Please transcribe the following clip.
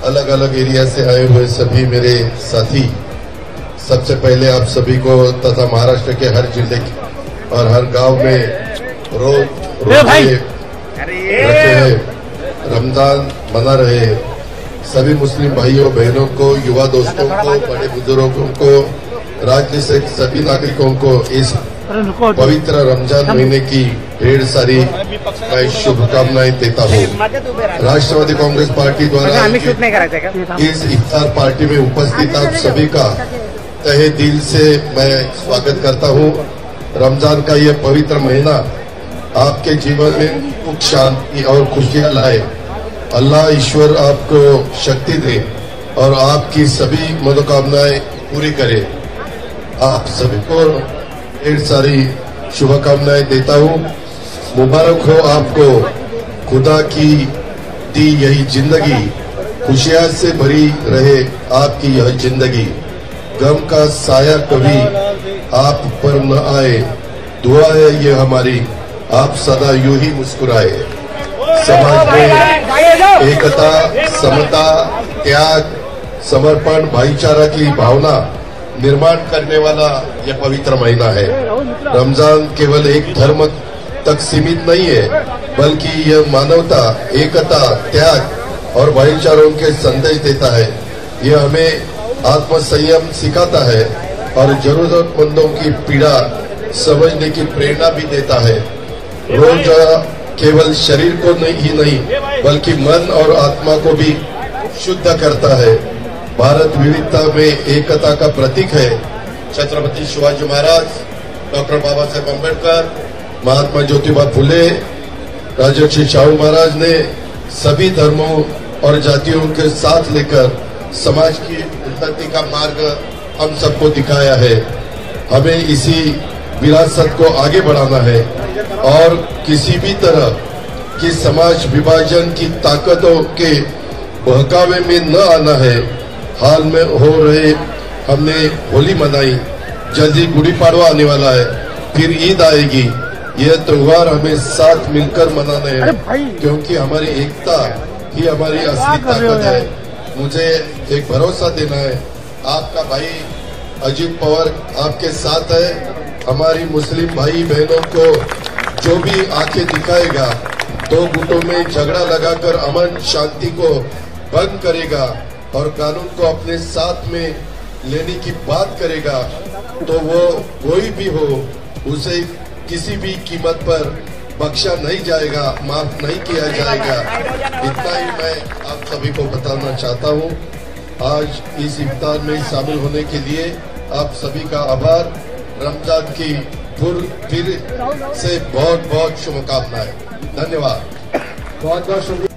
अलग अलग एरिया से आए हुए सभी मेरे साथी, सबसे पहले आप सभी को तथा महाराष्ट्र के हर जिले और हर गांव में रोज रखे हैं, रमजान मना रहे सभी मुस्लिम भाइयों बहनों को, युवा दोस्तों को, बड़े बुजुर्गों को, राज्य से सभी नागरिकों को इस पवित्र रमजान महीने की ढेर सारी मैं शुभकामनाएं देता हूँ। राष्ट्रवादी कांग्रेस पार्टी द्वारा इस इफ्तार पार्टी में उपस्थित आप सभी का तहे दिल से मैं स्वागत करता हूँ। रमजान का ये पवित्र महीना आपके जीवन में सुख, शांति और खुशियाँ लाए। अल्लाह ईश्वर आपको शक्ति दे और आपकी सभी मनोकामनाएं पूरी करे। आप सभी को ढेर सारी शुभकामनाएं देता हूँ। मुबारक हो आपको खुदा की दी यही जिंदगी, खुशियां से भरी रहे आपकी यह जिंदगी, गम का साया कभी आप पर न आए, दुआ है ये हमारी आप सदा यूं ही मुस्कुराए। समाज में एकता, समता, त्याग, समर्पण, भाईचारा की भावना निर्माण करने वाला यह पवित्र महीना है। रमजान केवल एक धर्म तक सीमित नहीं है, बल्कि यह मानवता, एकता, त्याग और भाईचारों के संदेश देता है। यह हमें आत्मसंयम सिखाता है और जरूरतमंदों की पीड़ा समझने की प्रेरणा भी देता है। रोजा केवल शरीर को ही नहीं बल्कि मन और आत्मा को भी शुद्ध करता है। भारत विविधता में एकता का प्रतीक है। छत्रपति शिवाजी महाराज, डॉक्टर बाबा साहेब अम्बेडकर, महात्मा ज्योतिबा फुले, राजर्षि शाहू महाराज ने सभी धर्मों और जातियों के साथ लेकर समाज की उन्नति का मार्ग हम सबको दिखाया है। हमें इसी विरासत को आगे बढ़ाना है और किसी भी तरह की समाज विभाजन की ताकतों के बहकावे में न आना है। हाल में हो रहे हमने होली मनाई, जल्दी गुड़ी पाड़वा आने वाला है, फिर ईद आएगी। यह त्योहार हमें साथ मिलकर मनाना है, क्योंकि हमारी एकता ही हमारी असली ताकत है। मुझे एक भरोसा देना है, आपका भाई अजीत पवार आपके साथ है। हमारी मुस्लिम भाई बहनों को जो भी आंखें दिखाएगा, दो गुटों में झगड़ा लगाकर अमन शांति को भंग करेगा और कानून को अपने साथ में लेने की बात करेगा, तो वो कोई भी हो, उसे किसी भी कीमत पर बख्शा नहीं जाएगा, माफ नहीं किया जाएगा। इतना ही मैं आप सभी को बताना चाहता हूँ। आज इस इफ्तार में शामिल होने के लिए आप सभी का आभार। रमजान की फिर से बहुत बहुत शुभकामनाएं। धन्यवाद। बहुत बहुत शुक्रिया।